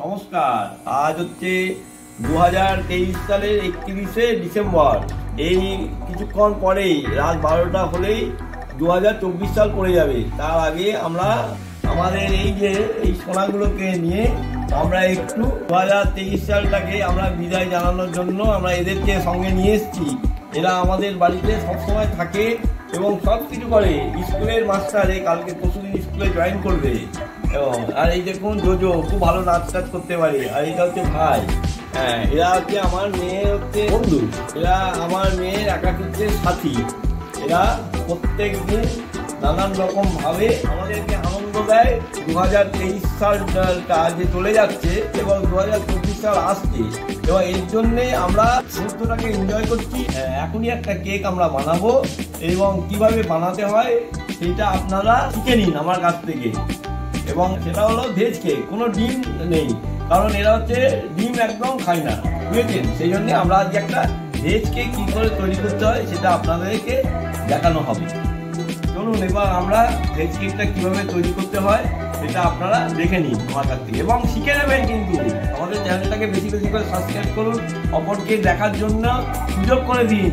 নমস্কার। আজ হচ্ছে 2023 সালের 31শে ডিসেম্বর। এই কিছুক্ষণ পরেই রাত 12টা হলেই 2024 সাল পড়ে যাবে। তার আগে আমরা আমাদের এই সোনাগুলোকে নিয়ে আমরা একটু 2023 সালটাকে আমরা বিদায় জানানোর জন্য আমরা এদেরকে সঙ্গে নিয়ে এসেছি। এরা আমাদের বাড়িতে সবসময় থাকে এবং সব কিছু করে। স্কুলের মাস্টারে কালকে পরশুদিন স্কুলে জয়েন করবে। এবং আর এই দেখুন জোজো খুব ভালো নাচ টাচ করতে পারে। আর এটা হচ্ছে ভাই। হ্যাঁ, এরা হচ্ছে আমার মেয়ের হচ্ছে বন্ধু। এরা আমার মেয়ের একাকিত্বের সাথী। এরা প্রত্যেক দিন নানান রকম ভাবে আমাদেরকে আনন্দ দেয়। 2023 সালটা যে চলে যাচ্ছে এবং 2024 সাল আসছে এবং এর জন্যে আমরা মুহূর্তটাকে এনজয় করছি। এখনই একটা কেক আমরা বানাবো এবং কিভাবে বানাতে হয় সেটা আপনারা শিখে নিন আমার কাছ থেকে। এবং সেটা হলো ভেজ কেক, কোনো ডিম নেই, কারণ এরা হচ্ছে ডিম একদম খায় না, বুঝেছেন? সেই জন্য আমরা আজকে একটা ভেজ কেক কী করে তৈরি করতে হয় সেটা আপনাদেরকে দেখানো হবে। চলুন এবার আমরা ভেজ কেকটা কীভাবে তৈরি করতে হয় সেটা আপনারা দেখে নিন আমার কাছ থেকে এবং শিখে নেবেন। কিন্তু আমাদের চ্যানেলটাকে বেশি বেশি করে সাবস্ক্রাইব করুন, অপরকে দেখার জন্য সুযোগ করে দিন।